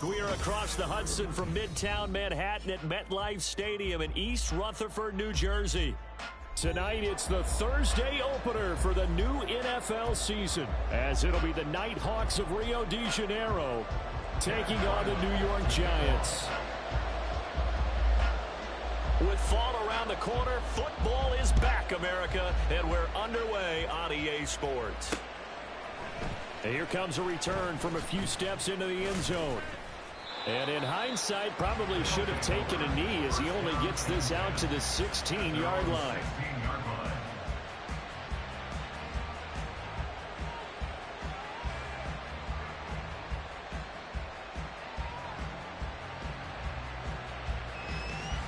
We are across the Hudson from Midtown Manhattan at MetLife Stadium in East Rutherford, New Jersey. Tonight, it's the Thursday opener for the new NFL season, as it'll be the Nighthawks of Rio de Janeiro taking on the New York Giants. With fall around the corner, football is back, America, and we're underway on EA Sports. And here comes a return from a few steps into the end zone. And in hindsight, probably should have taken a knee as he only gets this out to the 16-yard line.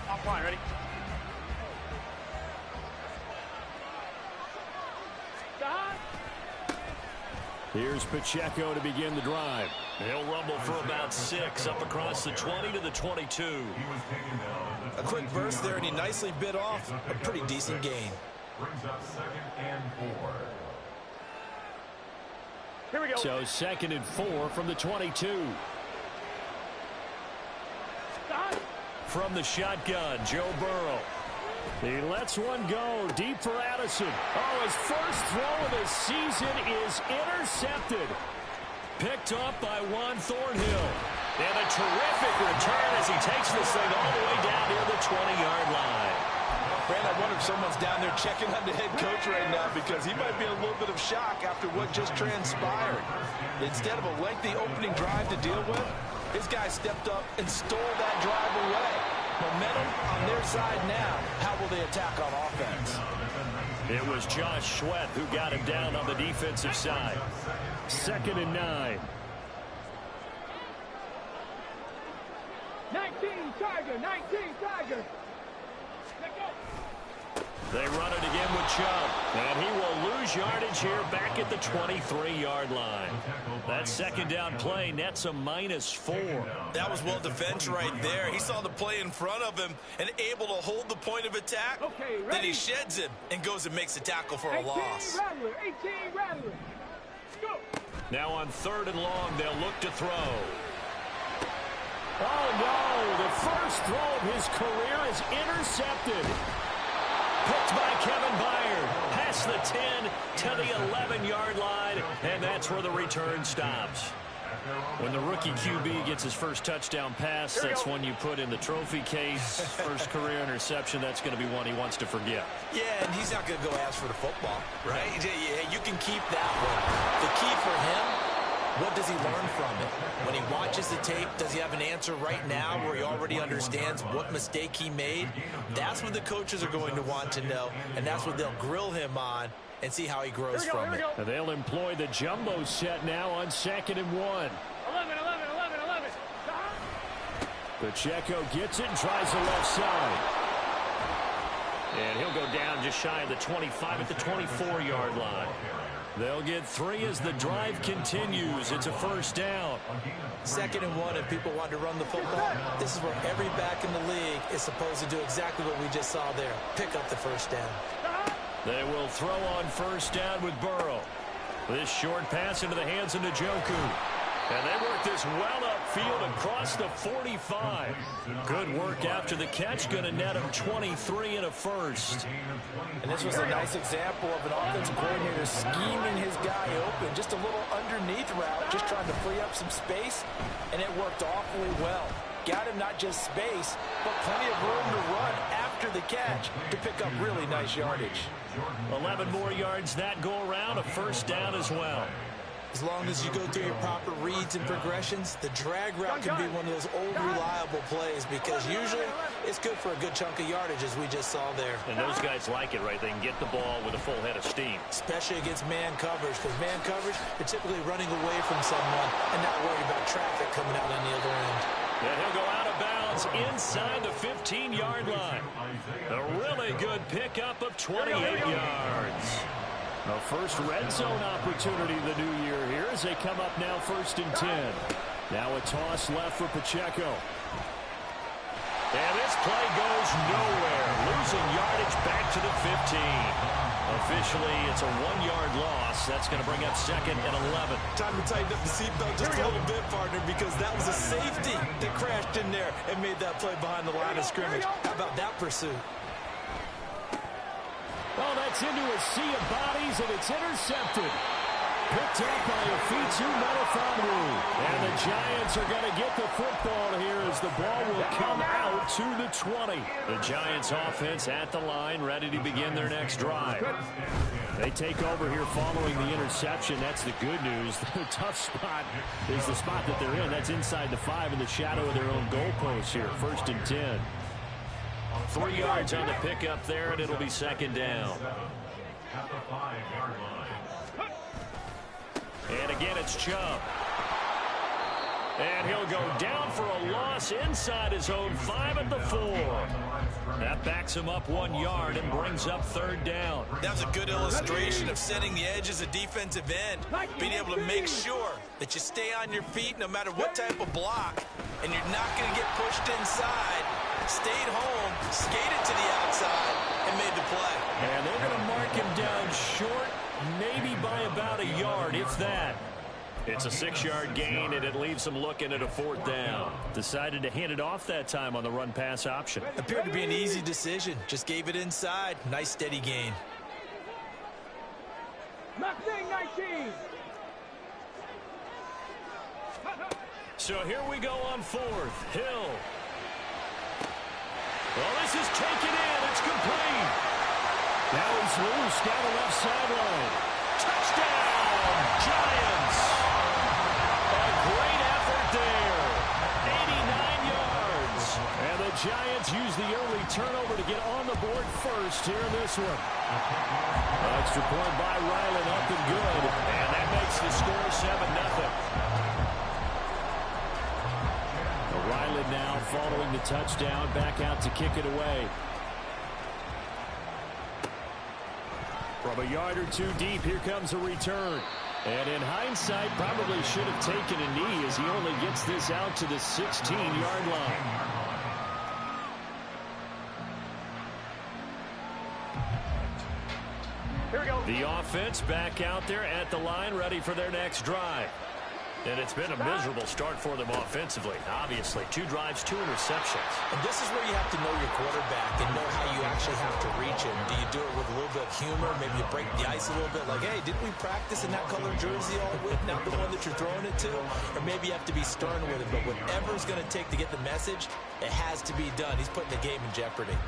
Offline, ready? Here's Pacheco to begin the drive. He'll rumble for about 6 up across the 20 to the 22. A quick burst there, and he nicely bit off a pretty decent gain. Brings up 2nd and 4. Here we go. So 2nd and 4 from the 22. Stop. From the shotgun, Joe Burrow. He lets one go deep for Addison. Oh, his first throw of the season is intercepted. Picked up by Juan Thornhill. And a terrific return as he takes this thing all the way down near the 20-yard line. Brand, I wonder if someone's down there checking on the head coach right now, because he might be in a little bit of shock after what just transpired. Instead of a lengthy opening drive to deal with, his guy stepped up and stole that drive away. Momentum on their side now. How will they attack on offense? It was Josh Sweat who got him down on the defensive side. 2nd and 9. 19 Tiger, 19 Tiger. They run it again with Chubb, and he will lose yardage here back at the 23-yard line. That second down play nets a -4. That was well defense right there. He saw the play in front of him and able to hold the point of attack. Okay, ready? Then he sheds him and goes and makes a tackle for a loss. 18 Rattler, 18 Rattler. Go. Now on 3rd and long, they'll look to throw. Oh, no. The first throw of his career is intercepted. Picked by Kevin Byard. Past the 10 to the 11-yard line, and that's where the return stops. When the rookie QB gets his first touchdown pass, that's one you put in the trophy case. First career interception, that's going to be one he wants to forget. Yeah, and he's not going to go ask for the football, right? Yeah, you can keep that one. The key for him, what does he learn from it? When he watches the tape, does he have an answer right now where he already understands what mistake he made? That's what the coaches are going to want to know, and that's what they'll grill him on and see how he grows from it. And they'll employ the jumbo set now on 2nd and 1. 11, 11, 11, 11. Pacheco gets it and tries the left side. And he'll go down just shy of the 25 at the 24-yard line. They'll get 3 as the drive continues. It's a first down. 2nd and 1, and people want to run the football. This is where every back in the league is supposed to do exactly what we just saw there. Pick up the first down. They will throw on first down with Burrow. This short pass into the hands of Njoku. And they work this well upfield across the 45. Good work after the catch. Going to net him 23 and a first. And this was a nice example of an offensive coordinator scheming his guy open. Just a little underneath route, just trying to free up some space. And it worked awfully well. Got him not just space, but plenty of room to run after the catch to pick up really nice yardage. 11 more yards that go around. A first down as well. As long as you go through your proper reads and progressions, the drag route can be one of those old reliable plays, because usually it's good for a good chunk of yardage, as we just saw there. And those guys like it, right? They can get the ball with a full head of steam. Especially against man coverage, because man coverage, you're typically running away from someone and not worried about traffic coming out on the other end. And he'll go out of bounds inside the 15-yard line. A really good pickup of 28 yards. A first red zone opportunity the new year here as they come up now 1st and 10. Now a toss left for Pacheco. And this play goes nowhere. Losing yardage back to the 15. Officially, it's a 1-yard loss. That's going to bring up 2nd and 11. Time to tighten up the seatbelt just a little bit, partner, because that was a safety that crashed in there and made that play behind the line of scrimmage. How about that pursuit? Oh, that's into a sea of bodies, and it's intercepted. Picked up by Ofitu Melifonwu. And the Giants are going to get the football here as the ball will come out to the 20. The Giants offense at the line, ready to begin their next drive. They take over here following the interception. That's the good news. The tough spot is the spot that they're in. That's inside the 5 in the shadow of their own goalpost here. 1st and 10. 3 yards on the pickup there, and it'll be 2nd down. At the 5-yard line. And again, it's Chubb. And he'll go down for a loss inside his own 5 at the 4. That backs him up 1 yard and brings up 3rd down. That was a good illustration of setting the edge as a defensive end. Being able to make sure that you stay on your feet no matter what type of block. And you're not going to get pushed inside. Stayed home, skated to the outside, and made the play. And they're going to mark him down short, maybe by about a yard, if that. It's a 6-yard gain, and it leaves them looking at a 4th down. Decided to hand it off that time on the run-pass option. Appeared to be an easy decision. Just gave it inside. Nice, steady gain. Mustang 19. So here we go on 4th. Hill. Well, this is taken in. It's complete. Now he's loose down the left sideline. Touchdown, Giants. A great effort there. 89 yards. And the Giants use the early turnover to get on the board first here in this one. Extra point by Ryland, up and good. And that makes the score 7-0. Ryland now following the touchdown, back out to kick it away. From a yard or two deep, here comes a return. And in hindsight, probably should have taken a knee as he only gets this out to the 16-yard line. Here we go. The offense back out there at the line, ready for their next drive. And it's been a miserable start for them offensively. Obviously, 2 drives, 2 interceptions. And this is where you have to know your quarterback and know how you actually have to reach him. Do you do it with a little bit of humor? Maybe you break the ice a little bit, like, hey, didn't we practice in that color jersey all week, not the one that you're throwing it to? Or maybe you have to be stern with it. But whatever it's going to take to get the message, it has to be done. He's putting the game in jeopardy.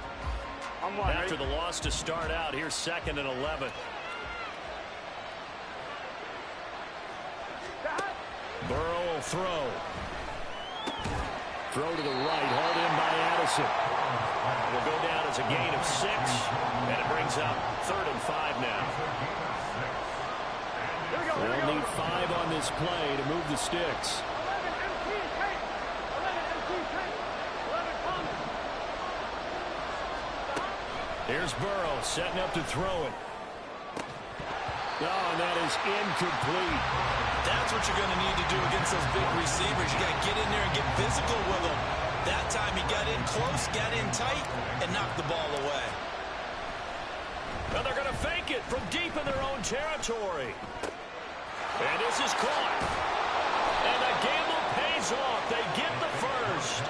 After the loss to start out, here's 2nd and 11. Burrow will throw. Throw to the right, hauled in by Addison. Will go down as a gain of 6, and it brings up 3rd and 5 now. They'll need 5 on this play to move the sticks. 11 MT tank. 11 MT tank. 11 Thomas. Here's Burrow setting up to throw it. Oh, and that is incomplete. That's what you're going to need to do against those big receivers. You got to get in there and get physical with them. That time he got in close, got in tight, and knocked the ball away. Well, they're going to fake it from deep in their own territory. And this is caught. And the gamble pays off. They get the first.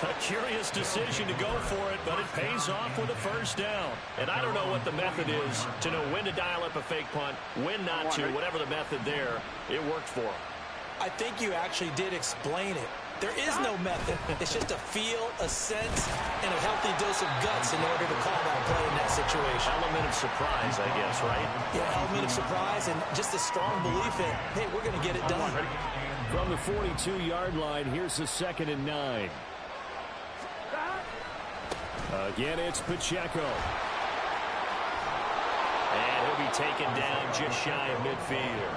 A curious decision to go for it, but it pays off with a 1st down. And I don't know what the method is to know when to dial up a fake punt, when not to, whatever the method there, it worked for them. I think you actually did explain it. There is no method. It's just a feel, a sense, and a healthy dose of guts in order to call that play in that situation. Element of surprise, I guess, right? Yeah, element of surprise and just a strong belief in, hey, we're going to get it done. From the 42-yard line, here's the 2nd and 9. Again, it's Pacheco. And he'll be taken down just shy of midfield.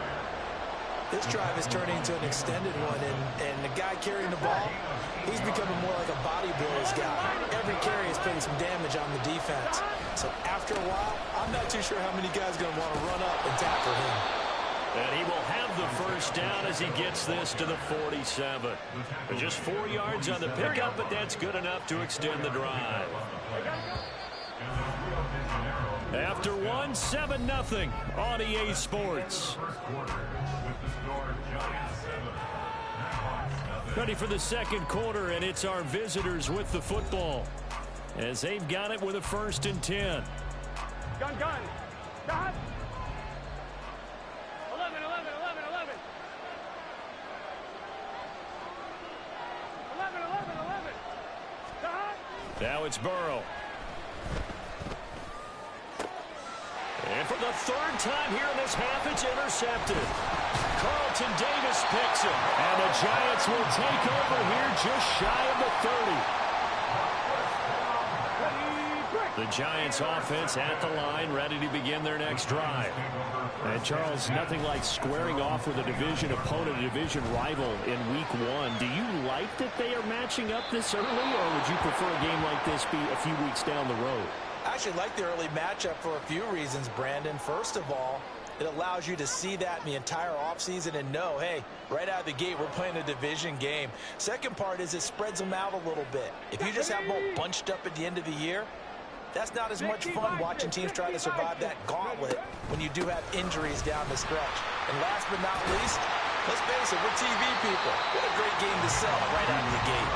This drive is turning into an extended one, and the guy carrying the ball, he's becoming more like a body blows guy. Every carry is putting some damage on the defense. So after a while, I'm not too sure how many guys are going to want to run up and tackle him. And he will have the 1st down as he gets this to the 47. Just 4 yards on the pickup, but that's good enough to extend the drive. After one, 7-0 on EA Sports. First quarter with the score Giants 7, Hawks 0. Ready for the second quarter, and it's our visitors with the football as they've got it with a 1st and 10. Gun. Stop. 11. 11. Stop. Now it's Burrow. And for the 3rd time here in this half, it's intercepted. Carlton Davis picks it. And the Giants will take over here just shy of the 30. The Giants offense at the line, ready to begin their next drive. And Charles, nothing like squaring off with a division opponent, a division rival in week 1. Do you like that they are matching up this early, or would you prefer a game like this be a few weeks down the road? I actually like the early matchup for a few reasons, Brandon. First of all, it allows you to see that in the entire offseason and know, hey, right out of the gate, we're playing a division game. Second part is it spreads them out a little bit. If you just have them all bunched up at the end of the year, that's not as much fun watching teams try to survive that gauntlet when you do have injuries down the stretch. And last but not least, let's face it, we're TV people. What a great game to sell right out of the gate.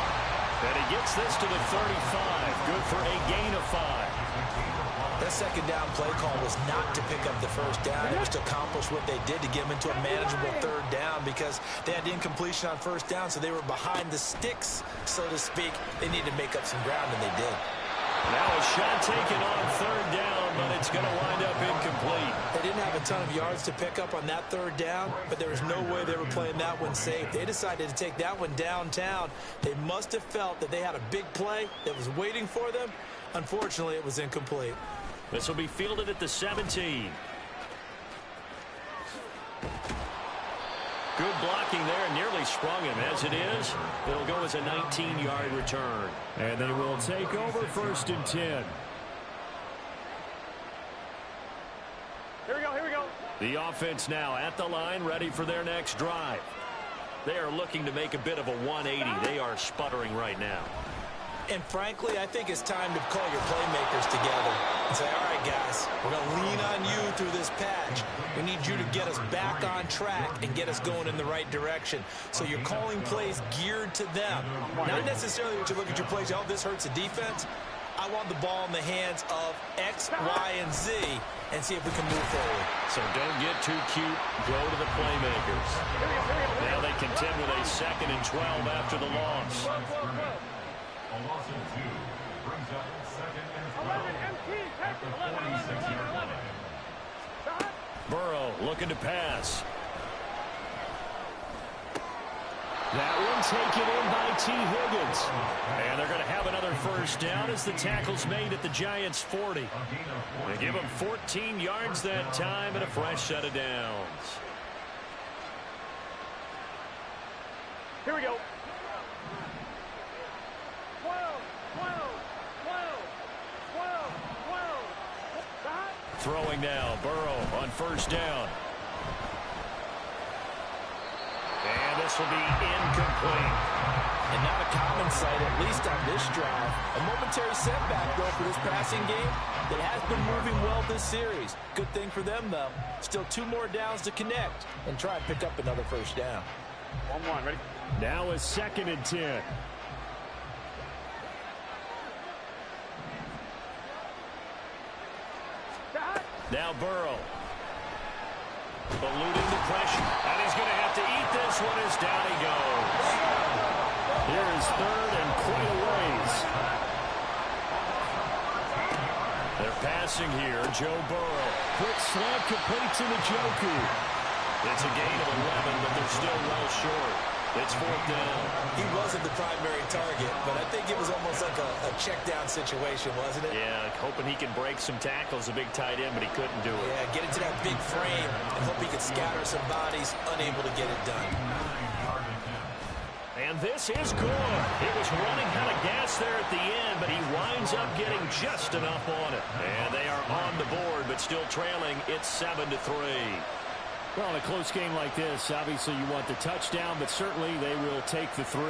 And he gets this to the 35. Good for a gain of 5. That second down play call was not to pick up the 1st down. It was to accomplish what they did to get them into a manageable 3rd down because they had incompletion on 1st down, so they were behind the sticks, so to speak. They needed to make up some ground, and they did. Now a shot taken on 3rd down, but it's going to wind up incomplete. They didn't have a ton of yards to pick up on that 3rd down, but there was no way they were playing that one safe. They decided to take that one downtown. They must have felt that they had a big play that was waiting for them. Unfortunately, it was incomplete. This will be fielded at the 17. Good blocking there, nearly sprung him. As it is, it'll go as a 19-yard return. And they will take over 1st and 10. Here we go. The offense now at the line, ready for their next drive. They are looking to make a bit of a 180. They are sputtering right now. And frankly, I think it's time to call your playmakers together and say, all right, guys, we're going to lean on you through this patch. We need you to get us back on track and get us going in the right direction. So you're calling plays geared to them. Not necessarily what you look at your plays, oh, this hurts the defense. I want the ball in the hands of X, Y, and Z and see if we can move forward. So don't get too cute. Go to the playmakers. Now they contend with a 2nd and 12 after the loss. A loss of 2 brings up 2nd and 12 at the 46-yard line. Burrow looking to pass. That one taken in by T. Higgins. And they're going to have another 1st down as the tackle's made at the Giants' 40. They give them 14 yards that time and a fresh set of downs. Here we go. 12. Throwing now, Burrow on 1st down. And this will be incomplete. And not a common sight, at least on this drive. A momentary setback, though, for this passing game that has been moving well this series. Good thing for them, though. Still 2 more downs to connect and try and pick up another 1st down. 1-1, ready? Now a 2nd and 10. Now Burrow. Eluding the pressure. And he's going to have to eat this one as down he goes. Here is 3rd and quite a ways. They're passing here. Joe Burrow. Quick slant complete to Njoku. It's a gain of 11, but they're still well short. It's 4th down. He wasn't the primary target, but I think it was almost like a check down situation, wasn't it? Yeah, hoping he can break some tackles, a big tight end, but he couldn't do it. Yeah, get into that big frame and hope he could scatter some bodies, unable to get it done. And this is good. It was running out of gas there at the end, but he winds up getting just enough on it. And they are on the board, but still trailing. It's 7-3. Well, in a close game like this, obviously you want the touchdown, but certainly they will take the 3.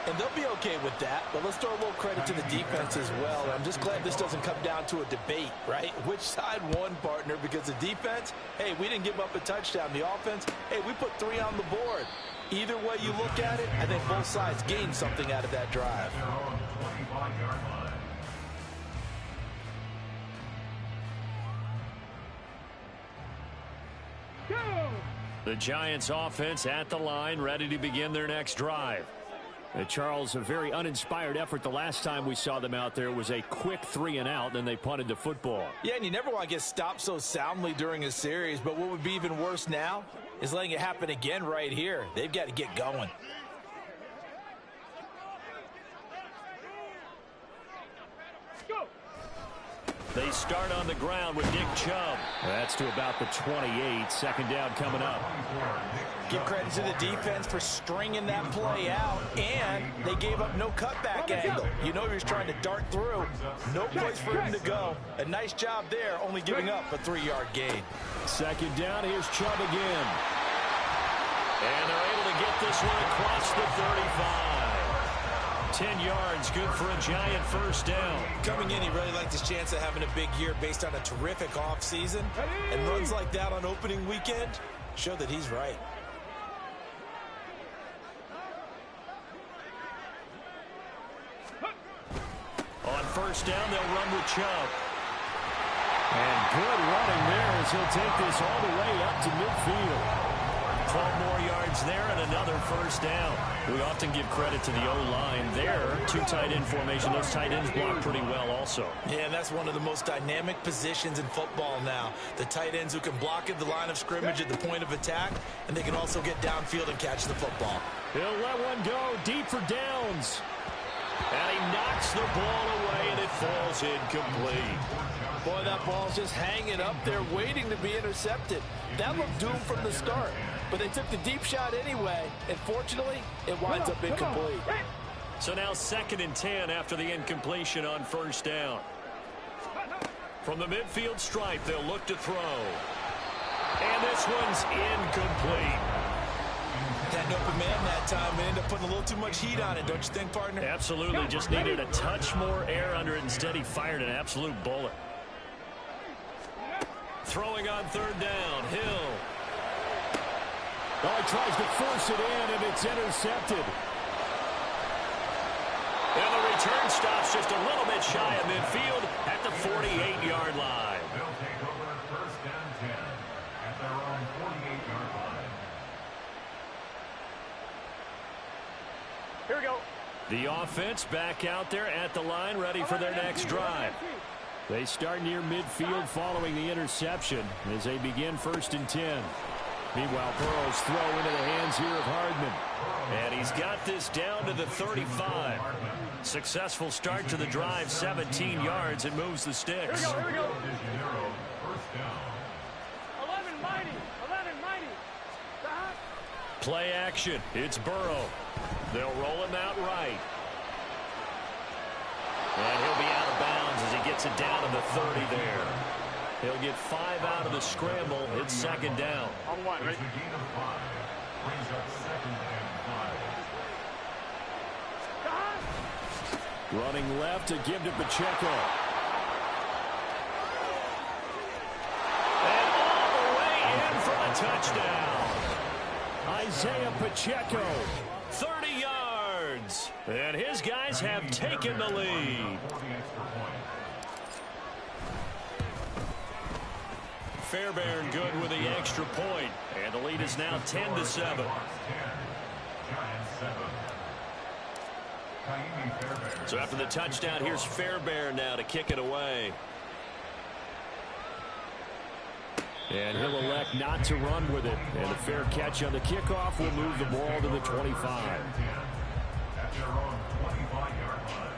And they'll be okay with that, but let's throw a little credit to the defense as well. I'm just glad this doesn't come down to a debate, right? Which side won, partner? Because the defense, hey, we didn't give up a touchdown. The offense, hey, we put 3 on the board. Either way you look at it, I think both sides gained something out of that drive. Their own 25-yard line. The Giants offense at the line, ready to begin their next drive. Charles, a very uninspired effort the last time we saw them out there was a quick 3-and-out, then they punted the football. Yeah, and you never want to get stopped so soundly during a series, but what would be even worse now is letting it happen again right here. They've got to get going. They start on the ground with Nick Chubb. That's to about the 28. Second down coming up. Give credit to the defense for stringing that play out, and they gave up no cutback angle. You know he was trying to dart through. No place for him to go. A nice job there, only giving up a 3-yard gain. Second down, here's Chubb again. And they're able to get this one across the 35. 10 yards, good for a Giant first down. Coming in, he really liked his chance of having a big year based on a terrific offseason. And runs like that on opening weekend show that he's right. On first down, they'll run with Chubb. And good running there as he'll take this all the way up to midfield. 12 more yards there and another first down. We often give credit to the O-line there. 2 tight end formation. Those tight ends block pretty well also. Yeah, and that's one of the most dynamic positions in football now. The tight ends who can block at the line of scrimmage at the point of attack, and they can also get downfield and catch the football. He'll let one go deep for downs. And he knocks the ball away, and it falls incomplete. Boy, that ball's just hanging up there waiting to be intercepted. That looked doomed from the start. But they took the deep shot anyway, and fortunately, it winds up incomplete. So now 2nd and 10 after the incompletion on first down. From the midfield stripe, they'll look to throw. And this one's incomplete. Had an open man that time and ended up putting a little too much heat on it, don't you think, partner? Absolutely. Just needed a touch more air under it. Instead, he fired an absolute bullet. Throwing on third down, Hill. Oh, he tries to force it in, and it's intercepted. And the return stops just a little bit shy of midfield at the 48-yard line. They'll take over first and 10 at their own 48-yard line. Here we go. The offense back out there at the line, ready for their next drive. They start near midfield following the interception as they begin 1st and 10. Meanwhile, Burrow's throw into the hands here of Hardman. And he's got this down to the 35. Successful start to the drive, 17 yards, and moves the sticks. Here we go. First down. 11 mighty. 11 mighty. Stop. Play action. It's Burrow. They'll roll him out right. And he'll be out of bounds as he gets it down to the 30 there. He'll get 5 out of the scramble. It's 2nd down. On 1, right? It's a gain of 5. Brings up 2nd and 5. Running left to give to Pacheco. And all the way in for the touchdown. Isaiah Pacheco, 30 yards. And his guys have taken the lead. Fairbairn good with the extra point. And the lead is now 10-7. So after the touchdown, here's Fairbairn now to kick it away. And he'll elect not to run with it. And a fair catch on the kickoff will move the ball to the 25. At their own 25-yard line.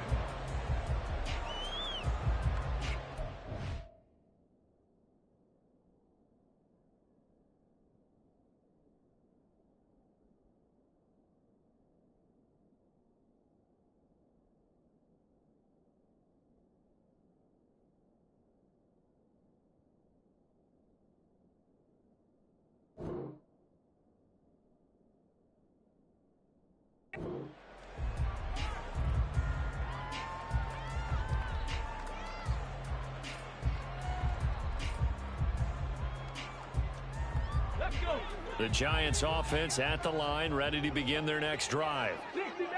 The Giants offense at the line, ready to begin their next drive.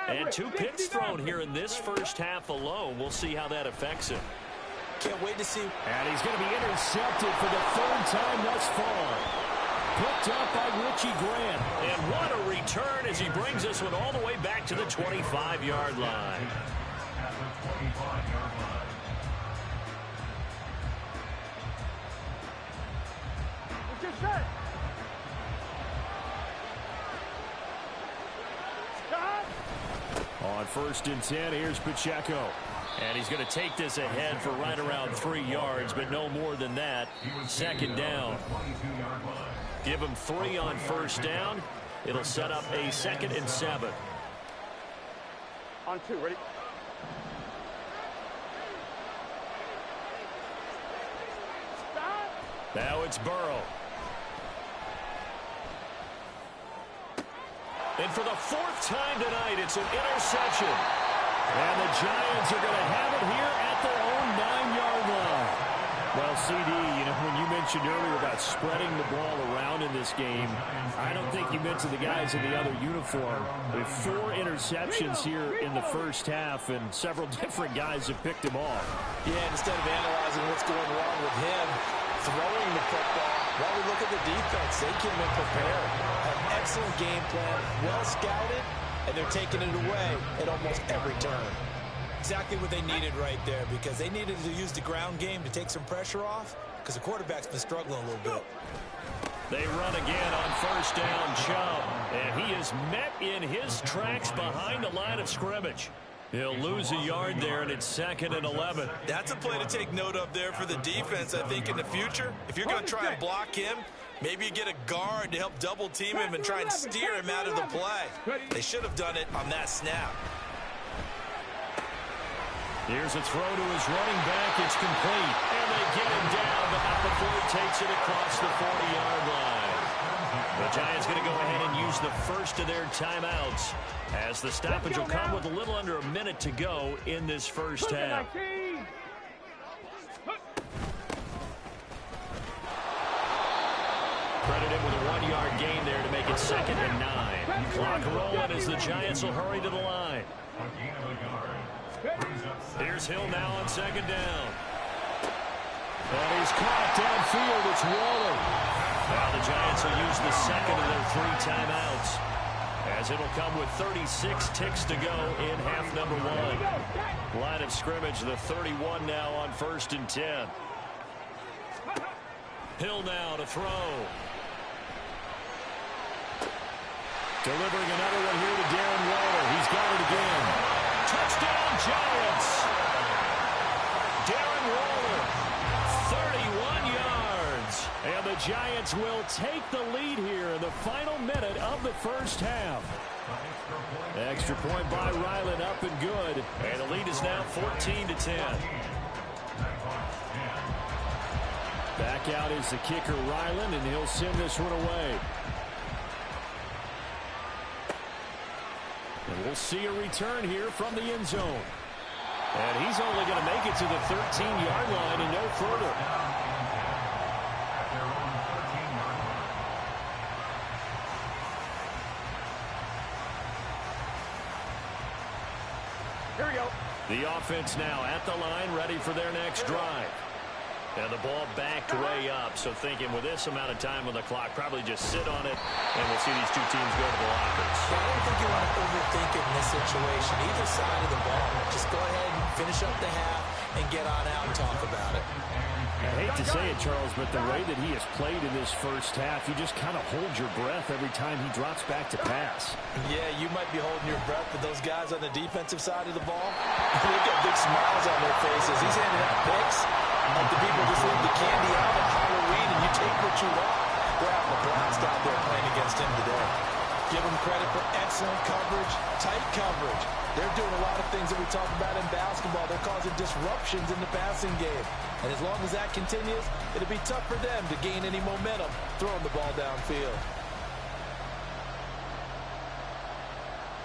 And 2 picks thrown here in this first half alone. We'll see how that affects him. Can't wait to see. And he's going to be intercepted for the 3rd time thus far. Picked up by Richie Grant. And what a return as he brings this one all the way back to the 25-yard line. At the 25-yard line. What's your set? Stop. On 1st and 10, here's Pacheco. And he's going to take this ahead for right around 3 yards, but no more than that. 2nd down. Give him 3 on 1st down. It'll set up a 2nd and 7. On 2, ready? Stop. Now it's Burrow. And for the 4th time tonight, it's an interception. And the Giants are going to have it here at their own 9-yard line. Well, CD, you know, when you mentioned earlier about spreading the ball around in this game, I don't think you meant to the guys in the other uniform. With 4 interceptions here in the first half, and several different guys have picked him off. Yeah, instead of analyzing what's going wrong with him throwing the football, while we look at the defense, they came in prepared. An excellent game plan, well scouted, and they're taking it away at almost every turn. Exactly what they needed right there, because they needed to use the ground game to take some pressure off, because the quarterback's been struggling a little bit. They run again on 1st down, Chubb, and he is met in his tracks behind the line of scrimmage. He'll lose a yard there, and it's 2nd and 11. That's a play to take note of there for the defense, I think, in the future. If you're going to try and block him, maybe you get a guard to help double team him and try and steer him out of the play. They should have done it on that snap. Here's a throw to his running back. It's complete. And they get him down, but not before he takes it across the 40-yard line. The Giants going to go ahead and use the first of their timeouts, as the stoppage will come with a little under a minute to go in this first half. Credited with a 1-yard gain there to make it 2nd and 9. Clock rolling as the Giants will hurry to the line. Here's Hill now on 2nd down. And he's caught downfield. It's Waller. Now the Giants will use the 2nd of their 3 timeouts, as it'll come with 36 ticks to go in half number 1. Line of scrimmage, the 31 now on 1st and 10. Hill now to throw. Delivering another one here to Darren Waller. He's got it again. Touchdown, Giants. Darren Waller, 31 yards. And the Giants will take the lead here in the final minute of the first half. Extra point by Ryland, up and good. And the lead is now 14-10. Back out is the kicker, Ryland, and he'll send this one away. And we'll see a return here from the end zone. And he's only going to make it to the 13-yard line and no further. Here we go. The offense now at the line, ready for their next drive. And the ball backed way up, so thinking with this amount of time on the clock, probably just sit on it, and we'll see these 2 teams go to the lockers. I don't think you want to overthink it in this situation. Either side of the ball, just go ahead and finish up the half and get on out and talk about it. I hate to say it, Charles, but the way that he has played in this first half, you just kind of hold your breath every time he drops back to pass. Yeah, you might be holding your breath, but those guys on the defensive side of the ball, they've got big smiles on their faces. He's handing out picks like the people just leave the candy out on Halloween and you take what you want. They're having a blast out there playing against him today. Give them credit for excellent coverage, tight coverage. They're doing a lot of things that we talk about in basketball. They're causing disruptions in the passing game. And as long as that continues, it'll be tough for them to gain any momentum throwing the ball downfield.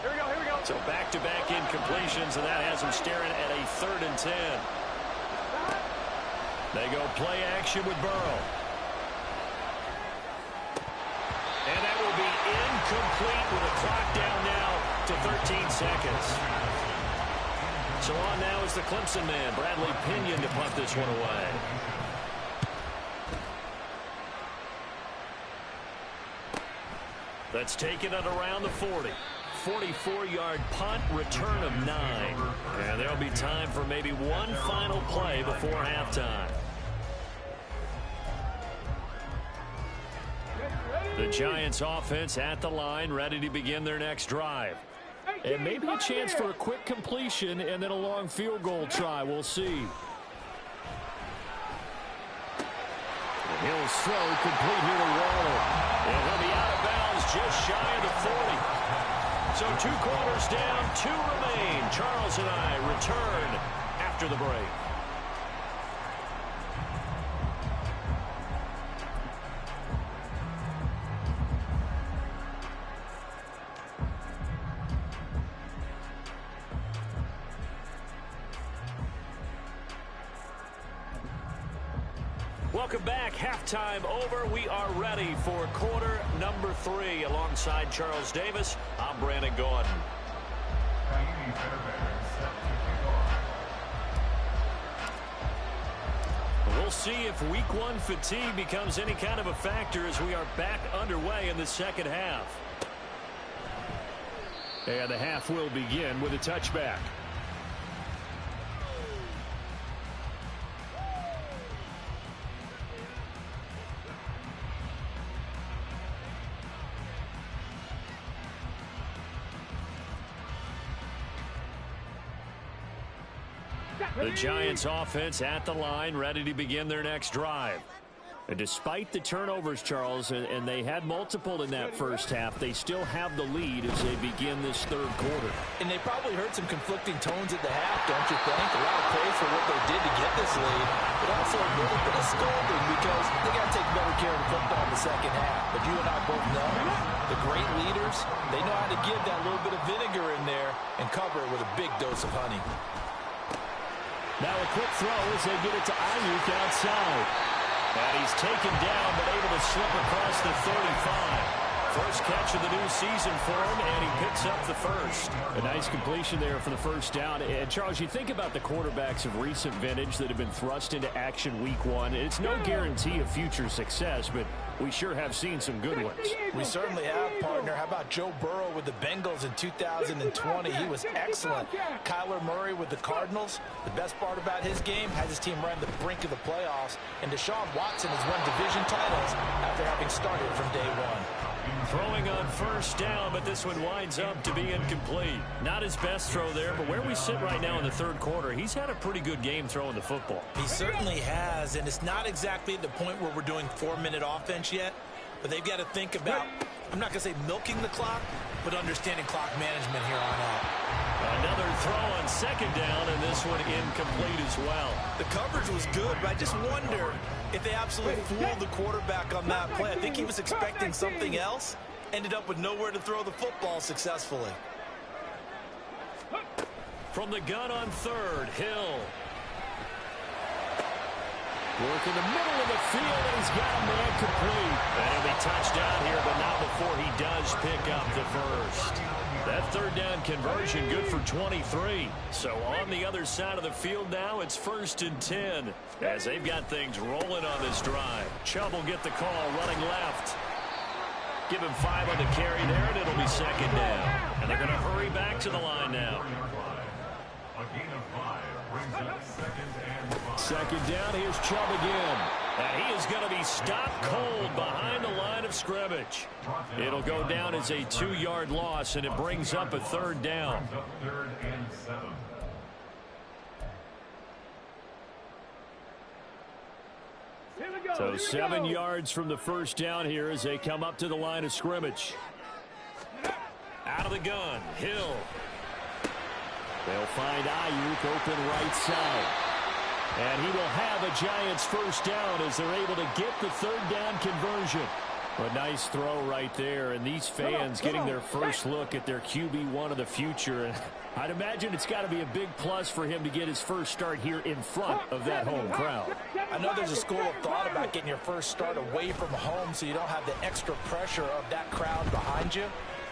Here we go, here we go. So back-to-back incompletions, and that has them staring at a 3rd and 10. They go play action with Burrow. And that will be incomplete with a clock down now to 13 seconds. So on now is the Clemson man, Bradley Pinion, to punt this one away. That's taken at around the 40. 44-yard punt, return of 9. And there'll be time for maybe one final play before halftime. The Giants offense at the line, ready to begin their next drive. And maybe a chance for a quick completion and then a long field goal try. We'll see. Hill's throw complete here to Waller. And he'll be out of bounds just shy of the 40. So 2 quarters down, 2 remain. Charles and I return after the break. Welcome back. Halftime over. We are ready for quarter number 3. Alongside Charles Davis, I'm Brandon Gordon. We'll see if week 1 fatigue becomes any kind of a factor as we are back underway in the second half. And the half will begin with a touchback. The Giants offense at the line, ready to begin their next drive. And despite the turnovers, Charles, and they had multiple in that first half, they still have the lead as they begin this third quarter. And they probably heard some conflicting tones at the half, don't you think? A lot of praise for what they did to get this lead, but also a little bit of scolding because they got to take better care of the football in the second half. But you and I both know the great leaders, they know how to give that little bit of vinegar in there and cover it with a big dose of honey. Now a quick throw as they get it to Ayuk outside. And he's taken down but able to slip across the 35. First catch of the new season for him, and he picks up the first. A nice completion there for the first down. And, Charles, you think about the quarterbacks of recent vintage that have been thrust into action week 1. It's no guarantee of future success, but we sure have seen some good ones. We certainly have, partner. How about Joe Burrow with the Bengals in 2020? He was excellent. Kyler Murray with the Cardinals. The best part about his game has his team right on the brink of the playoffs. And Deshaun Watson has won division titles after having started from day 1. Throwing on first down, but this one winds up to be incomplete. Not his best throw there, but where we sit right now in the third quarter, he's had a pretty good game throwing the football. He certainly has, and it's not exactly at the point where we're doing 4-minute offense yet, but they've got to think about, I'm not going to say milking the clock, but understanding clock management here on out. Another throw on second down, and this one incomplete as well. The coverage was good, but I just wonder if they absolutely fooled the quarterback on that play. I think he was expecting something else, ended up with nowhere to throw the football successfully. From the gun on third, Hill. Work in the middle of the field, and he's got a man complete. And he'll be touchdown here, but not before he does pick up the first. That third down conversion good for 23. So on the other side of the field now, it's 1st and 10 as they've got things rolling on this drive. Chubb will get the call running left. Give him 5 on the carry there, and it'll be second down. And they're going to hurry back to the line now. A gain of 5 brings up 2nd and 5. Second down, here's Chubb again. And he is going to be stopped cold behind the line of scrimmage. It'll go down as a 2-yard loss, and it brings up a third down. Brings up 3rd and 7. So 7 yards from the first down here as they come up to the line of scrimmage. Out of the gun, Hill. They'll find Ayuk open right side. And he will have a Giants first down as they're able to get the third down conversion. A nice throw right there, and these fans getting their first look at their QB1 of the future. And I'd imagine it's got to be a big plus for him to get his first start here in front of that home crowd. I know there's a school of thought about getting your first start away from home so you don't have the extra pressure of that crowd behind you.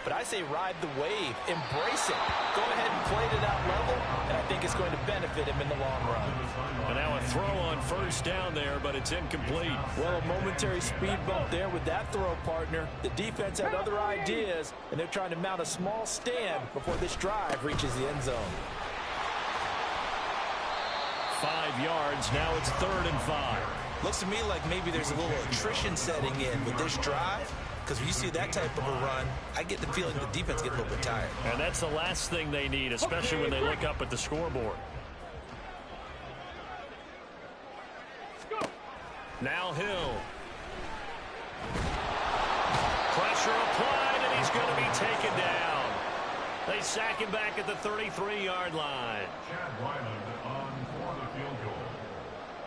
But I say ride the wave, embrace it. Go ahead and play to that level, and I think it's going to benefit him in the long run. And now a throw on first down there, but it's incomplete. Well, a momentary speed bump there with that throw, partner. The defense had other ideas, and they're trying to mount a small stand before this drive reaches the end zone. 5 yards, now it's 3rd and 5. Looks to me like maybe there's a little attrition setting in with this drive. Because when you see that type of a run, I get the feeling the defense gets a little bit tired. And that's the last thing they need, especially when they look up at the scoreboard. Now Hill. Pressure applied, and he's going to be taken down. They sack him back at the 33-yard line. Chad Ryland on for the field goal.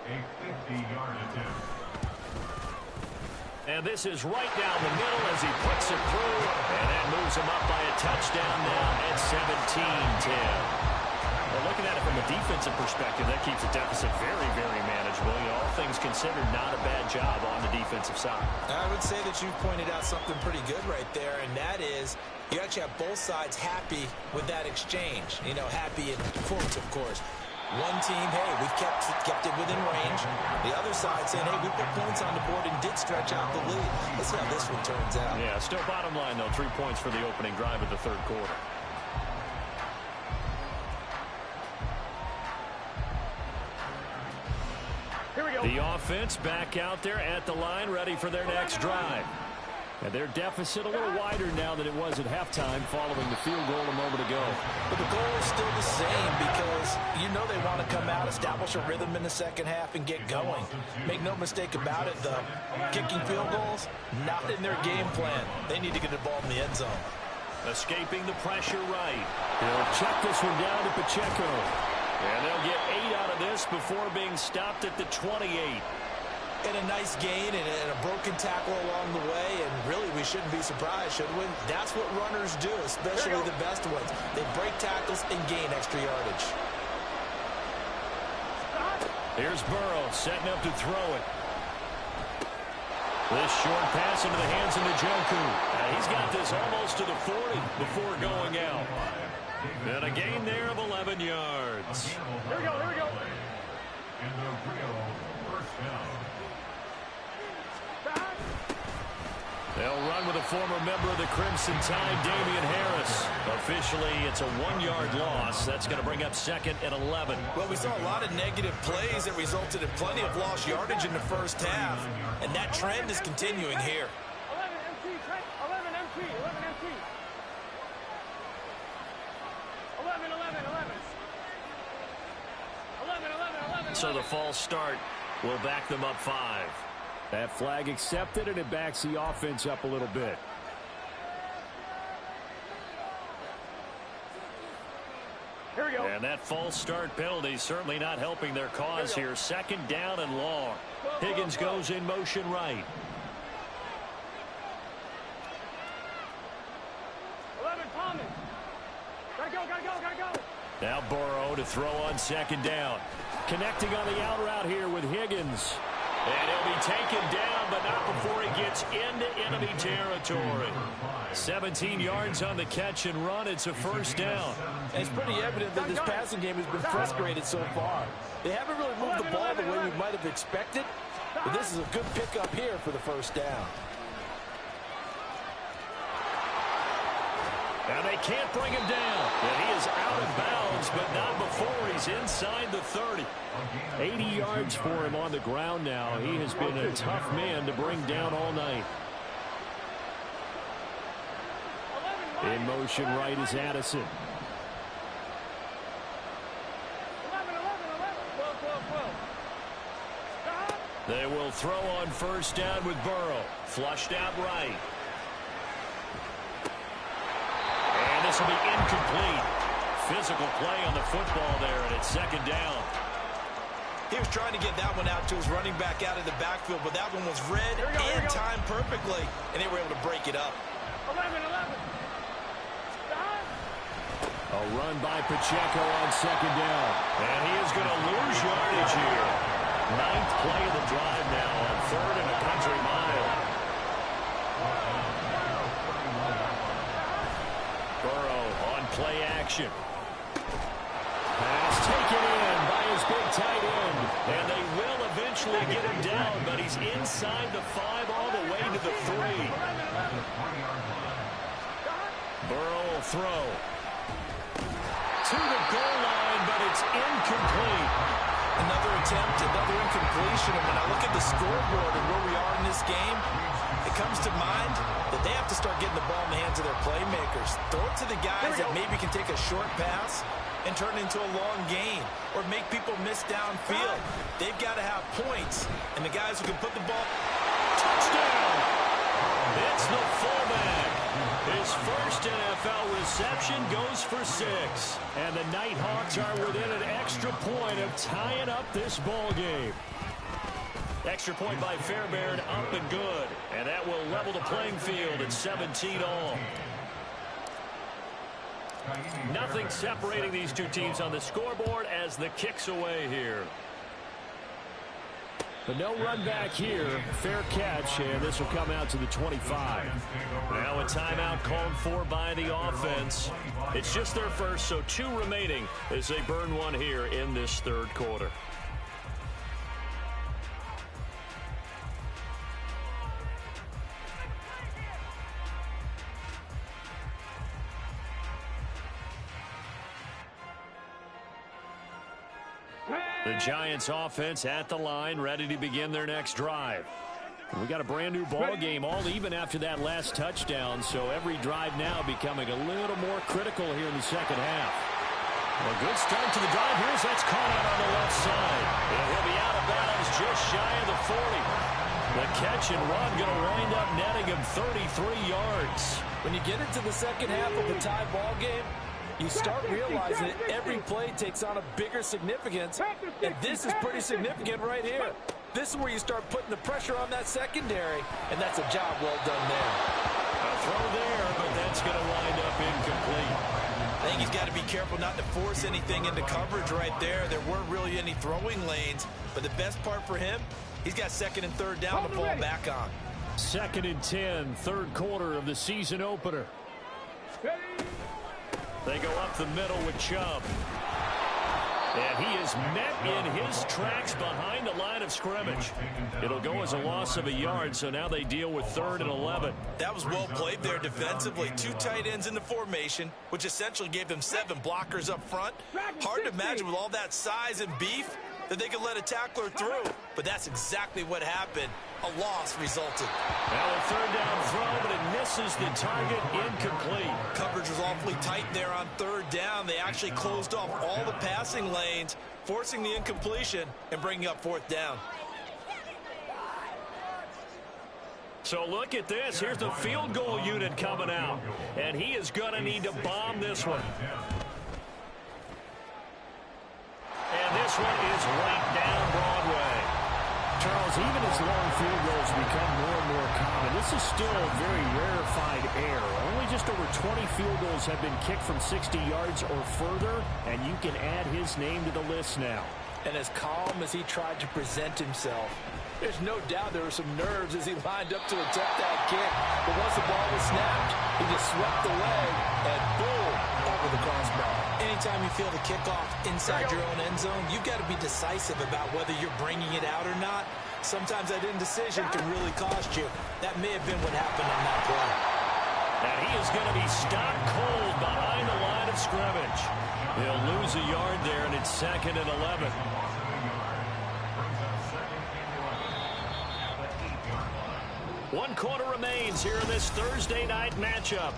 A 50-yard attempt. And this is right down the middle as he puts it through, and that moves him up by a touchdown now at 17-10. Well, looking at it from a defensive perspective, that keeps the deficit very, very manageable. You know, all things considered, not a bad job on the defensive side. I would say that you pointed out something pretty good right there, and that is you actually have both sides happy with that exchange. You know, happy in quotes, of course. One team, hey, we've kept it within range. The other side saying, hey, we put points on the board and did stretch out the lead. Let's see how this one turns out. Yeah, still bottom line, though, 3 points for the opening drive of the 3rd quarter. Here we go. The offense back out there at the line, ready for their next drive. And their deficit a little wider now than it was at halftime following the field goal a moment ago. But the goal is still the same because you know they want to come out, establish a rhythm in the second half, and get going. Make no mistake about it, though. Kicking field goals, not in their game plan. They need to get the ball in the end zone. Escaping the pressure right. They'll check this one down to Pacheco. And they'll get 8 out of this before being stopped at the 28. And a nice gain and a broken tackle along the way, and really we shouldn't be surprised, should we? That's what runners do, especially the best ones. They break tackles and gain extra yardage. Here's Burrow setting up to throw it. This short pass into the hands of Njoku. He's got this almost to the 40 before going out. And a gain there of 11 yards. Here we go, here we go. And the real first down. They'll run with a former member of the Crimson Tide, Damian Harris. Officially, it's a 1-yard loss. That's going to bring up 2nd and 11. Well, we saw a lot of negative plays that resulted in plenty of lost yardage in the first half, and that trend is continuing here. 11 MT, 11 MT, 11 MT. 11, 11, 11. 11, 11, 11. So the false start will back them up 5. That flag accepted, and it backs the offense up a little bit. Here we go. And that false start penalty certainly not helping their cause here. 2nd down and long. Higgins goes in motion right. 11, Thomas. Gotta go, gotta go, gotta go. Now Burrow to throw on 2nd down. Connecting on the out route here with Higgins. And he'll be taken down, but not before he gets into enemy territory. 17 yards on the catch and run. It's a first down. And it's pretty evident that this passing game has been frustrated so far. They haven't really moved the ball the way we might have expected, but this is a good pickup here for the first down. And they can't bring him down. And he is out of bounds, but not before he's inside the 30. 80 yards for him on the ground now. He has been a tough man to bring down all night. In motion right is Addison. 11, 11, 11. 12, 12, 12. They will throw on first down with Burrow. Flushed out right. And this will be incomplete. Physical play on the football there, and it's 2nd down. He was trying to get that one out to his running back out of the backfield, but that one was read and timed perfectly, and they were able to break it up. 11, 11. A run by Pacheco on second down. And he is going to lose yardage here. Ninth play of the drive now on third and a country mile. Burrow on play action. Pass taken in by his big tight end. And they will eventually get him down, but he's inside the 5 all the way to the 3. Burrow will throw. To the goal line, but it's incomplete. Another attempt, another incompletion. And when I look at the scoreboard and where we are in this game, it comes to mind that they have to start getting the ball in the hands of their playmakers. Throw it to the guys that maybe can take a short pass and turn it into a long gain or make people miss downfield. They've got to have points. And the guys who can put the ball... Touchdown! It's the fullback. His first NFL reception goes for 6. And the Nighthawks are within an extra point of tying up this ball game. Extra point by Fairbairn, up and good. And that will level the playing field at 17 all. Nothing separating these two teams on the scoreboard as the kick's away here. But no run back here. Fair catch, and this will come out to the 25. Now a timeout called for by the offense. It's just their first, so 2 remaining as they burn one here in this third quarter. The Giants offense at the line, ready to begin their next drive. We got a brand new ball game, all even after that last touchdown, so every drive now becoming a little more critical here in the second half. A good start to the drive. Here's that's caught out on the left side. And he'll be out of bounds just shy of the 40. The catch and run going to wind up netting him 33 yards. When you get into the second half of a tie ball game, you start realizing that every play takes on a bigger significance, and this is pretty significant right here. This is where you start putting the pressure on that secondary, and that's a job well done there. A throw there, but that's going to wind up incomplete. I think he's got to be careful not to force anything into coverage right there. There weren't really any throwing lanes, but the best part for him, he's got second and third down to fall back on. 2nd and 10, third quarter of the season opener. They go up the middle with Chubb. And he is met in his tracks behind the line of scrimmage. It'll go as a loss of a yard, so now they deal with 3rd and 11. That was well played there defensively. 2 tight ends in the formation, which essentially gave them 7 blockers up front. Hard to imagine with all that size and beef that they could let a tackler through. But that's exactly what happened. A loss resulted. Now a 3rd down throw, but it misses the target, incomplete. Coverage was awfully tight there on 3rd down. They actually closed off all the passing lanes, forcing the incompletion and bringing up 4th down. So look at this. Here's the field goal unit coming out. And he is going to need to bomb this one. And this one is right down Broadway. Charles, even as long field goals become more and more common, this is still a very rarefied air. Only just over 20 field goals have been kicked from 60 yards or further, and you can add his name to the list now. And as calm as he tried to present himself, there's no doubt there were some nerves as he lined up to attempt that kick. But once the ball was snapped, he just swept the leg and boom, over the crossbar. Anytime you feel the kickoff inside your own end zone, you've got to be decisive about whether you're bringing it out or not. Sometimes that indecision can really cost you. That may have been what happened on that play. And he is going to be stopped cold behind the line of scrimmage. They'll lose a yard there, and it's 2nd and 11. One quarter remains here in this Thursday night matchup.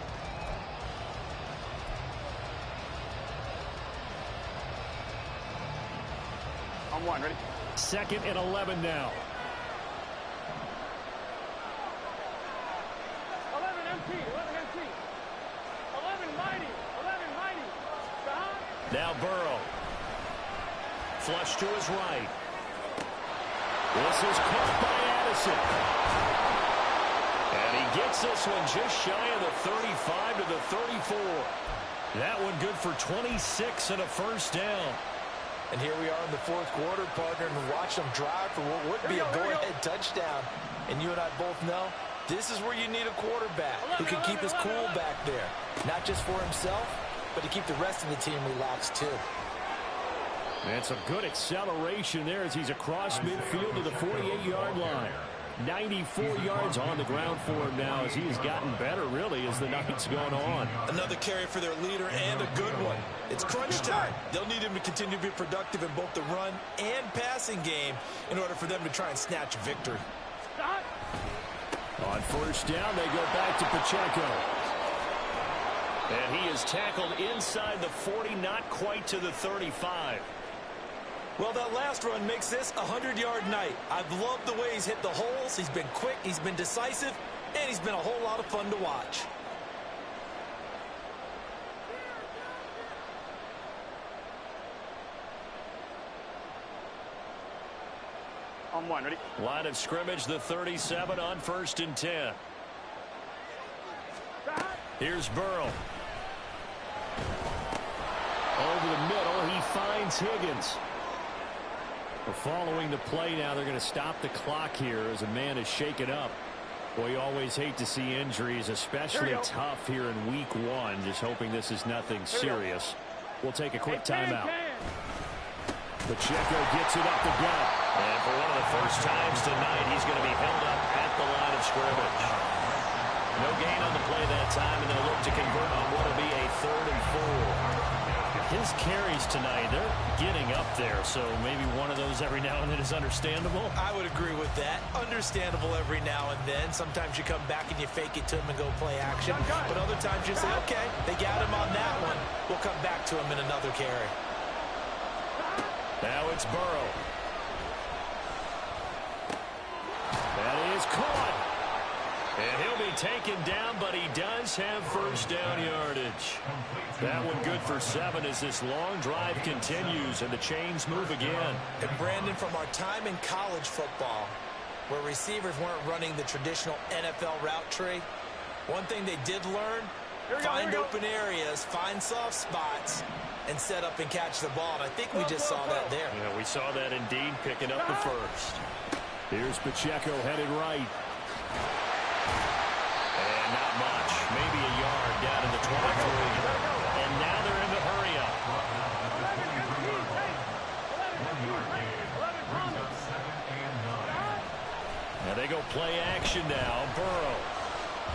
On 1, ready? 2nd and 11 now. 11 empty, 11 empty. 11 mighty, 11 mighty. Behind. Now Burrow. Flush to his right. This is caught by Addison. And he gets this one just shy of the 35 to the 34. That one good for 26 and a first down. And here we are in the fourth quarter, partner, and watch them drive for what would be a go-ahead touchdown. And you and I both know this is where you need a quarterback who can keep his cool back there. Not just for himself, but to keep the rest of the team relaxed too. And some good acceleration there as he's across midfield to the 48-yard line. 94 yards on the ground for him now as he has gotten better, really, as the night's gone on. Another carry for their leader and a good one. It's crunch time. They'll need him to continue to be productive in both the run and passing game in order for them to try and snatch a victory. On first down, they go back to Pacheco. And he is tackled inside the 40, not quite to the 35. Well, that last run makes this a 100-yard night. I've loved the way he's hit the holes. He's been quick, he's been decisive, and he's been a whole lot of fun to watch. On one, ready? Line of scrimmage, the 37 on 1st and 10. Here's Burrow. Over the middle, he finds Higgins. We're following the play now. They're going to stop the clock here as a man is shaken up. Boy, you always hate to see injuries, especially tough here in week 1. Just hoping this is nothing serious. We'll take a quick timeout. Pacheco gets it up the gut. And for one of the first times tonight, he's going to be held up at the line of scrimmage. No gain on the play that time, and they'll look to convert on what will be a 3rd and 4. His carries tonight, they're getting up there, so maybe one of those every now and then is understandable. I would agree with that. Understandable every now and then. Sometimes you come back and you fake it to him and go play action. But other times you say, okay, they got him on that one. We'll come back to him in another carry. Now it's Burrow. That is caught. And he'll be taken down, but he does have first down yardage. That one good for 7 as this long drive continues and the chains move again. And Brandon, from our time in college football, where receivers weren't running the traditional NFL route tree, one thing they did learn, find open areas, find soft spots, and set up and catch the ball. And I think we just saw that there. Yeah, we saw that indeed, picking up the first. Here's Pacheco headed right. And not much, maybe a yard down in the 23. And now they're in the hurry up. Now they go play action now. Burrow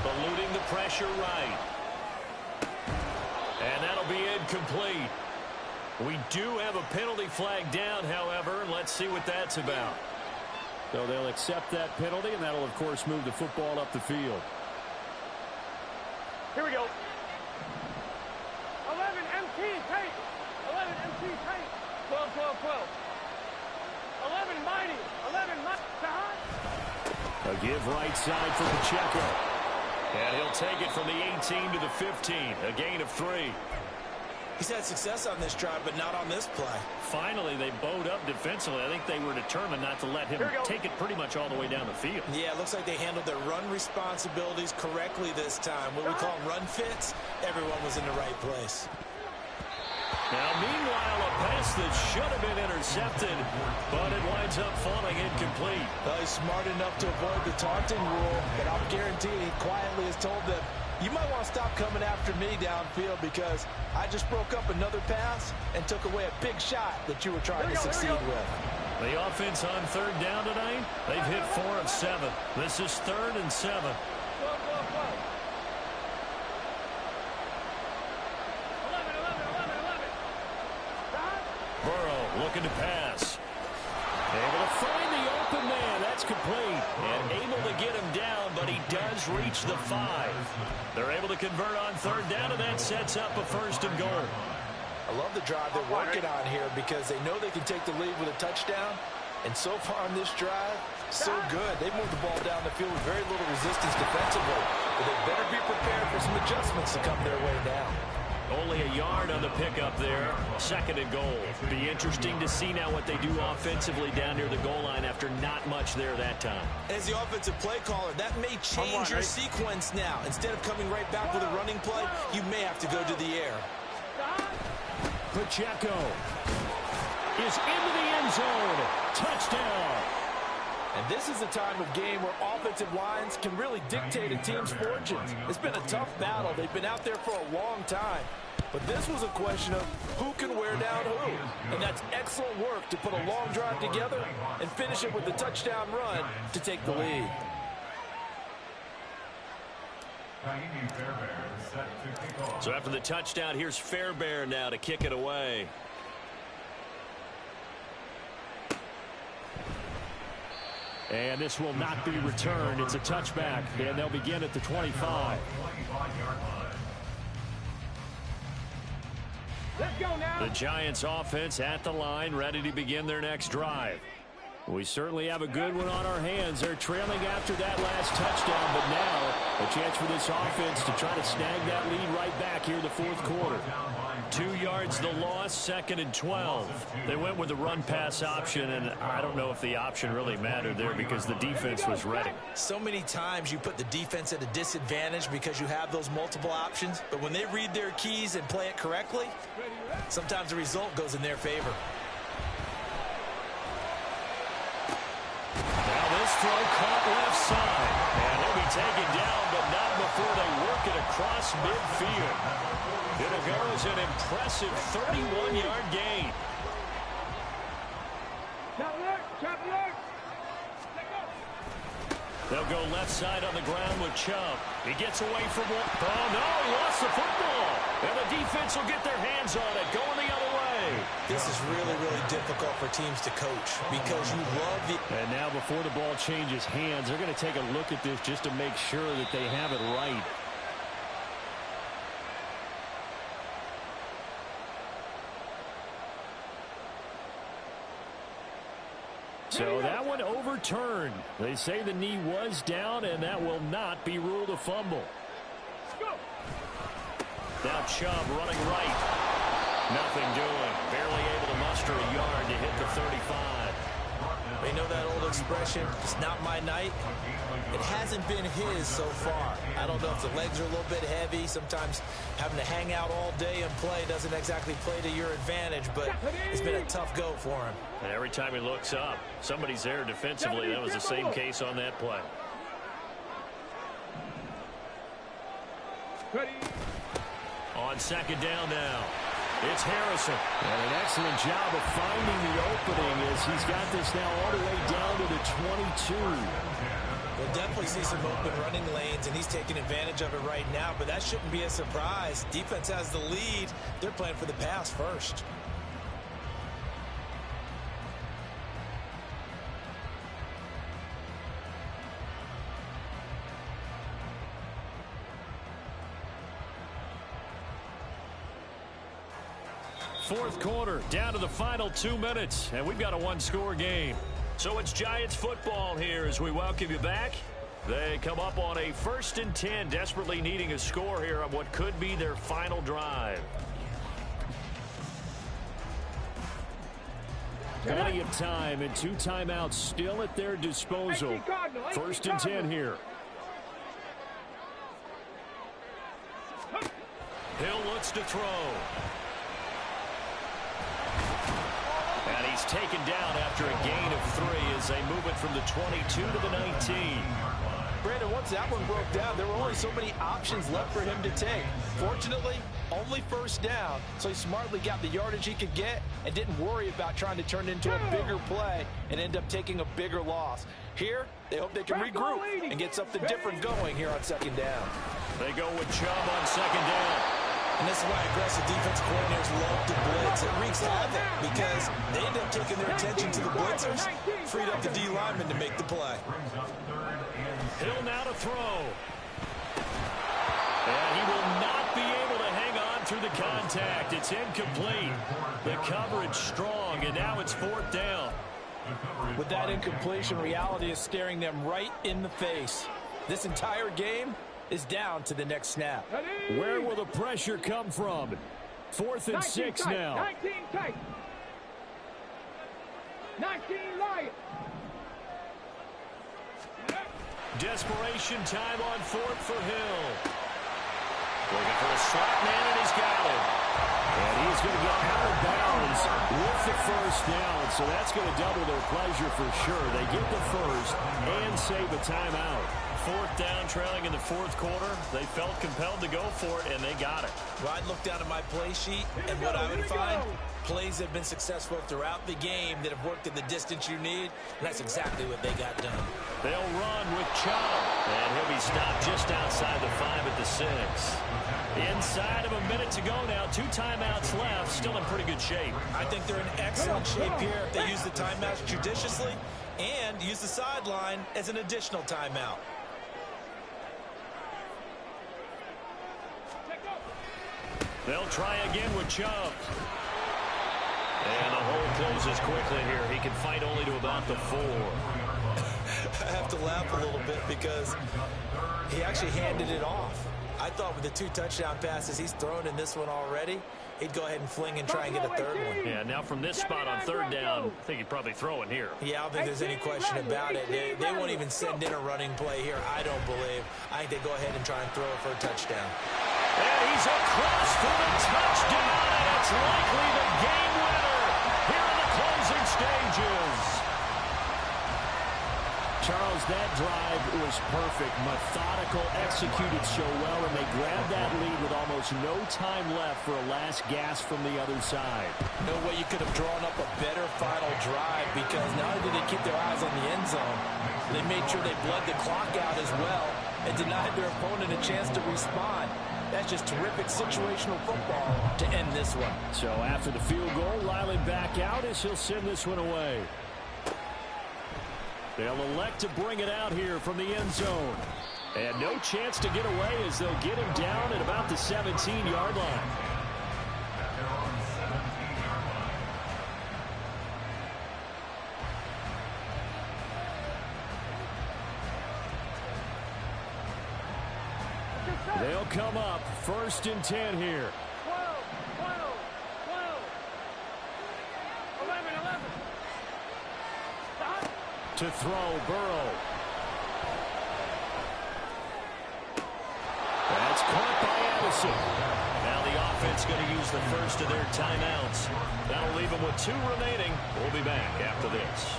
eluding the pressure right. And that'll be incomplete. We do have a penalty flag down, however, and let's see what that's about. So they'll accept that penalty, and that'll, of course, move the football up the field. Here we go. 11 MT tape. 11 MT tape. 12, 12, 12. 11 mighty. 11 mighty. A give right side for Pacheco. And he'll take it from the 18 to the 15. A gain of 3. He's had success on this drive, but not on this play. Finally, they bowed up defensively. I think they were determined not to let him take it pretty much all the way down the field. Yeah, it looks like they handled their run responsibilities correctly this time. What we call run fits, everyone was in the right place. Now, meanwhile, a pass that should have been intercepted, but it winds up falling incomplete. Well, he's smart enough to avoid the taunting rule, but I'm guaranteed he quietly has told them, you might want to stop coming after me downfield because I just broke up another pass and took away a big shot that you were trying to succeed with. The offense on 3rd down tonight, they've hit 4 of 7. This is 3rd and 7. 12, 12, 12. 11, 11, 11, 11. Burrow looking to pass. Able to find the open man. That's complete. And able to get him down, but he does reach the 5. They're able to convert on 3rd down, and that sets up a 1st and goal. I love the drive they're working on here because they know they can take the lead with a touchdown. And so far on this drive, so good. They moved the ball down the field with very little resistance defensively. But they better be prepared for some adjustments to come their way now. Only a yard on the pickup there. 2nd and goal. Be interesting to see now what they do offensively down near the goal line after not much there that time. As the offensive play caller, that may change your sequence now. Instead of coming right back with a running play, you may have to go to the air. Pacheco is into the end zone. Touchdown. And this is a time of game where offensive lines can really dictate a team's fortunes. It's been a tough battle. They've been out there for a long time. But this was a question of who can wear down who. And that's excellent work to put a long drive together and finish it with a touchdown run to take the lead. So after the touchdown, here's Fairbairn now to kick it away. And this will not be returned. It's a touchback, and they'll begin at the 25. Let's go now. The Giants offense at the line, ready to begin their next drive. We certainly have a good one on our hands. They're trailing after that last touchdown, but now a chance for this offense to try to snag that lead right back here in the fourth quarter. 2 yards the loss, 2nd and 12. They went with the run-pass option, and I don't know if the option really mattered there because the defense was ready. So many times you put the defense at a disadvantage because you have those multiple options, but when they read their keys and play it correctly, sometimes the result goes in their favor. Now this throw caught left side, and he'll be taken down, but not before they work it across midfield. It'll go as an impressive 31-yard gain. Chop alert. They'll go left side on the ground with Chubb. He gets away from one. Oh, no, he lost the football. And the defense will get their hands on it, going the other way. This is really, really difficult for teams to coach because you love the... And now before the ball changes hands, they're going to take a look at this just to make sure that they have it right. So that one overturned. They say the knee was down, and that will not be ruled a fumble. Now Chubb running right. Nothing doing. Barely able to muster a yard to hit the 35. They know that old expression, it's not my night. It hasn't been his so far. I don't know if the legs are a little bit heavy. Sometimes having to hang out all day and play doesn't exactly play to your advantage, but it's been a tough go for him. And every time he looks up, somebody's there defensively. That was the same case on that play. On 2nd down now. It's Harrison. And an excellent job of finding the opening as he's got this now all the way down to the 22. We'll definitely see some open running lanes, and he's taking advantage of it right now, but that shouldn't be a surprise. Defense has the lead. They're playing for the pass first. Fourth quarter, down to the final 2 minutes, and we've got a one-score game. So it's Giants football here as we welcome you back. They come up on a 1st and 10, desperately needing a score here on what could be their final drive. Plenty of time and 2 timeouts still at their disposal. 1st and 10 here. Hill looks to throw. And he's taken down after a gain of 3 as they move it from the 22 to the 19. Brandon, once that one broke down, there were only so many options left for him to take. Fortunately, only 1st down, so he smartly got the yardage he could get and didn't worry about trying to turn it into a bigger play and end up taking a bigger loss. Here, they hope they can regroup and get something different going here on 2nd down. They go with Chubb on 2nd down. And this is why aggressive defensive coordinators love to blitz. It wreaks havoc because they end up taking their attention to the blitzers, freed up the D lineman to make the play. Hill now to throw. And he will not be able to hang on through the contact. It's incomplete. The coverage strong, and now it's 4th down. With that incompletion, reality is staring them right in the face. This entire game is down to the next snap. Where will the pressure come from? 4th and 6 now. 19 tight. 19 Lions. Desperation time on 4th for Hill. Looking for a slot man, and he's got it. And He's going to go out of bounds with the first down, so that's going to double their pleasure for sure. They get the first and save a timeout. Fourth down, trailing in the fourth quarter. They felt compelled to go for it, and they got it. Well, I'd look down at my play sheet, and what I would find, plays have been successful throughout the game that have worked at the distance you need, and that's exactly what they got done. They'll run with Chubb, and he'll be stopped just outside the 5 at the 6. Inside of a minute to go now, 2 timeouts left, still in pretty good shape. I think they're in excellent shape here if they use the timeouts judiciously and use the sideline as an additional timeout. They'll try again with Chubb. And the hole closes quickly here. He can fight only to about the 4. I have to laugh a little bit because he actually handed it off. I thought with the 2 touchdown passes he's thrown in this one already, he'd go ahead and fling and try and get a third one. Yeah, now from this spot on third down, I think he'd probably throw it here. Yeah, I don't think there's any question about it. They won't even send in a running play here, I don't believe. I think they go ahead and try and throw it for a touchdown. And he's across for the touchdown, and it's likely the game winner here in the closing stages. Charles, that drive was perfect, methodical, executed so well, and they grabbed that lead with almost no time left for a last gasp from the other side. No way you could have drawn up a better final drive, because not only did they keep their eyes on the end zone, they made sure they bled the clock out as well and denied their opponent a chance to respond. That's just terrific situational football to end this one. So after the field goal, Lyland back out as he'll send this one away. They'll elect to bring it out here from the end zone. And no chance to get away as they'll get him down at about the 17-yard line. They'll come up 1st and 10 here. 12, 11, 11. Stop. To throw, Burrow. That's caught by Addison. Now the offense going to use the first of their timeouts. That'll leave them with 2 remaining. We'll be back after this.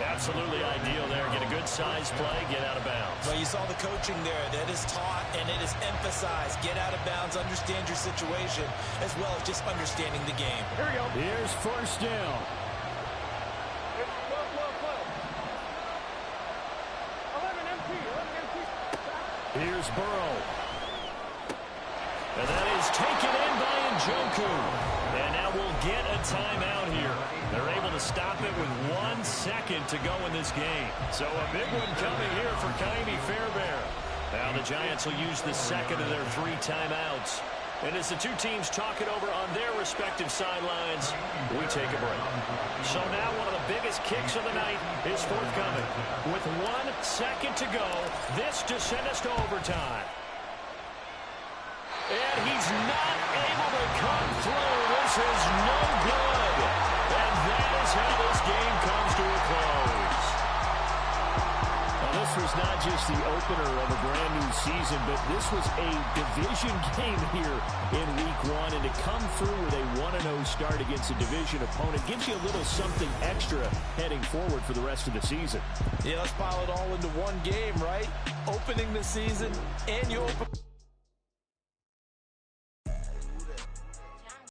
Absolutely ideal there. Get a good size play, get out of bounds. Well, you saw the coaching there. That is taught and it is emphasized. Get out of bounds, understand your situation, as well as just understanding the game. Here we go. Here's 1st down. 11 MT. Here's Burrow. And that is taken in by Njoku. And now we'll get a timeout here. They're able to stop it with 1 second to go in this game. So a big one coming here for Ka'imi Fairbairn. Now the Giants will use the second of their 3 timeouts. And as the 2 teams talk it over on their respective sidelines, we take a break. So now one of the biggest kicks of the night is forthcoming. With 1 second to go, this to send us to overtime. And he's not able to come through. This is no good. And that is how this game comes to a close. Now, this was not just the opener of a brand new season, but this was a division game here in week 1. And to come through with a 1-0 start against a division opponent gives you a little something extra heading forward for the rest of the season. Yeah, let's pile it all into one game, right? Opening the season, and you open...